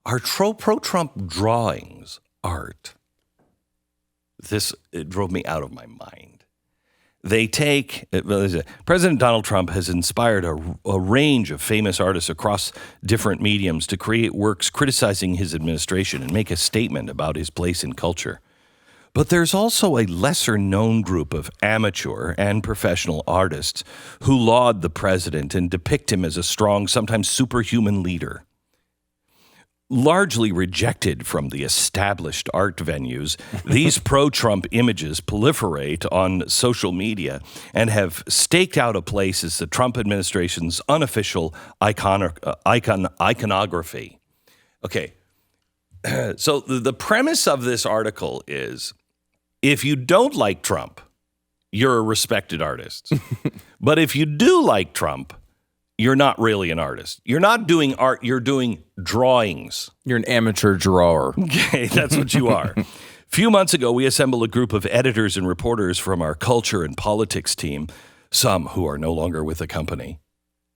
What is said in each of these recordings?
Are pro-Trump drawings art? It drove me out of my mind. President Donald Trump has inspired a range of famous artists across different mediums to create works criticizing his administration and make a statement about his place in culture. But there's also a lesser-known group of amateur and professional artists who laud the president and depict him as a strong, sometimes superhuman leader. Largely rejected from the established art venues, these pro-Trump images proliferate on social media and have staked out a place as the Trump administration's unofficial iconography. Okay, so the premise of this article is, if you don't like Trump, you're a respected artist. But if you do like Trump, you're not really an artist. You're not doing art, you're doing drawings. You're an amateur drawer. Okay, that's what you are. A few months ago, we assembled a group of editors and reporters from our culture and politics team, some who are no longer with the company.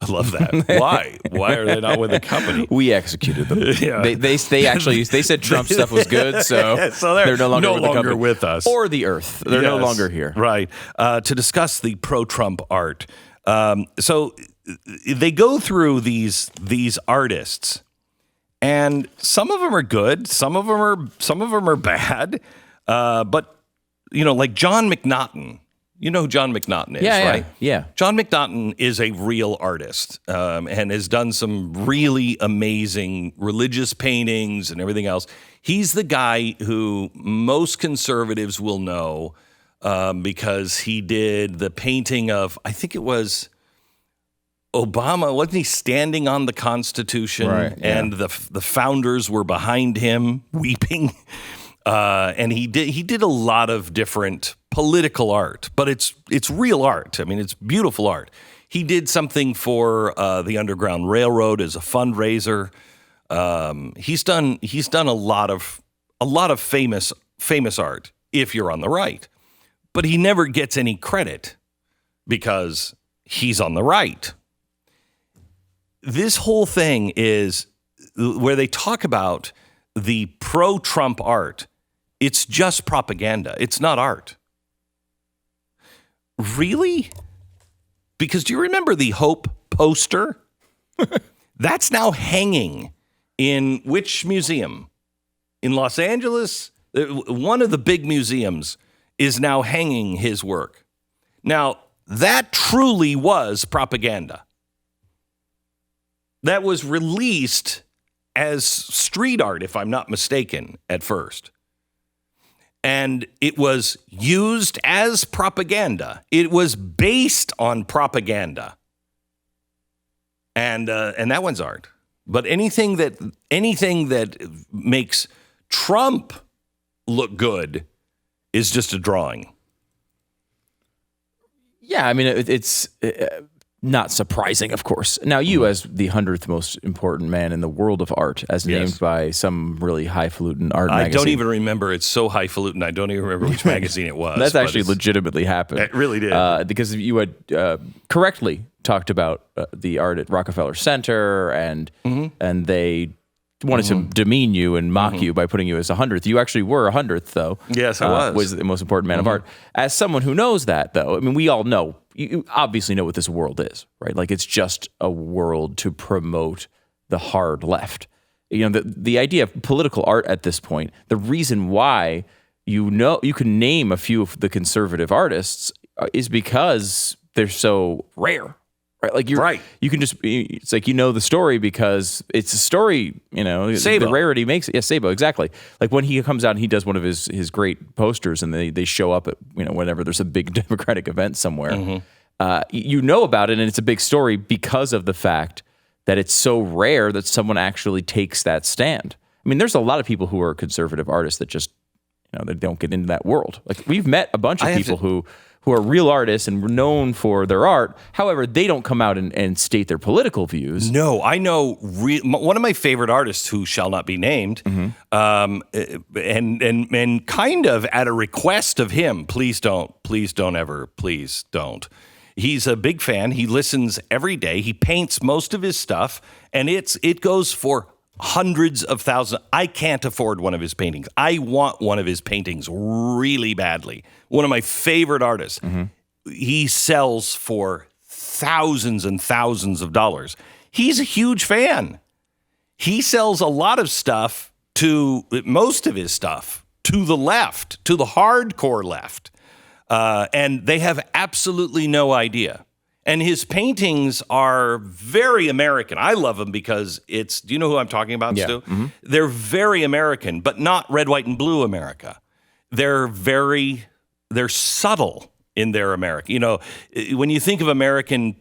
I love that. Why? Why are they not with the company? We executed them. Yeah. They said Trump stuff was good, so they're no longer with us. Or the Earth. They're no longer here. Right. To discuss the pro-Trump art. So they go through these artists, and some of them are good, some of them are bad. But like John McNaughton. You know who John McNaughton is, right? Yeah. John McNaughton is a real artist and has done some really amazing religious paintings and everything else. He's the guy who most conservatives will know because he did the painting of, I think it was Obama. Wasn't he standing on the Constitution? Right, yeah. And the founders were behind him weeping. And he did a lot of different political art, but it's real art. I mean, it's beautiful art. He did something for the Underground Railroad as a fundraiser. He's done a lot of famous art if you're on the right, but he never gets any credit because he's on the right. This whole thing is where they talk about the pro-Trump art. It's just propaganda. It's not art. Really? Because do you remember the Hope poster? That's now hanging in which museum? In Los Angeles? One of the big museums is now hanging his work. Now, that truly was propaganda. That was released as street art, if I'm not mistaken, at first. And it was used as propaganda. It was based on propaganda. And that one's art. But anything that makes Trump look good is just a drawing. Yeah, I mean, it's not surprising, of course. Now, you as the 100th most important man in the world of art, as named by some really highfalutin art magazine. I don't even remember. It's so highfalutin, I don't even remember which magazine it was. That's actually legitimately happened. It really did. Because you had correctly talked about the art at Rockefeller Center, and they wanted to demean you and mock you by putting you as 100th. You actually were 100th, though. Yes, I was. Was the most important man of art. As someone who knows that, though, I mean, we all know, you obviously know what this world is, right? Like, it's just a world to promote the hard left. You know, the idea of political art at this point, the reason why you can name a few of the conservative artists is because they're so rare. Right, like you can just, it's like, the story because it's a story, Szabo. The rarity makes it. Yeah, Szabo, exactly. Like when he comes out and he does one of his great posters and they show up at, whenever there's a big Democratic event somewhere, you know about it and it's a big story because of the fact that it's so rare that someone actually takes that stand. I mean, there's a lot of people who are conservative artists that just, they don't get into that world. Like we've met a bunch of people who are real artists and known for their art. However, they don't come out and state their political views. No, I know one of my favorite artists who shall not be named, and kind of at a request of him, please don't. He's a big fan. He listens every day. He paints most of his stuff, and it goes for hundreds of thousands. I can't afford one of his paintings. I want one of his paintings really badly. One of my favorite artists. He sells for thousands and thousands of dollars. He's a huge fan. He sells a lot of stuff most of his stuff to the left, to the hardcore left. And they have absolutely no idea. And his paintings are very American. I love them because do you know who I'm talking about, Stu? Mm-hmm. They're very American, but not red, white, and blue America. They're subtle in their America. You know, when you think of American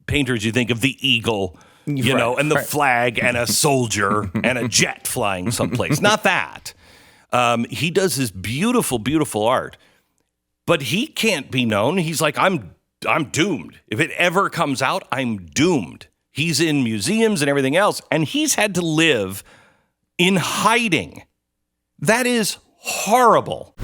painters, you think of the eagle, you know, and the flag and a soldier and a jet flying someplace. Not that. He does this beautiful, beautiful art, but he can't be known. He's like, I'm doomed. If it ever comes out, I'm doomed. He's in museums and everything else, and he's had to live in hiding. That is horrible.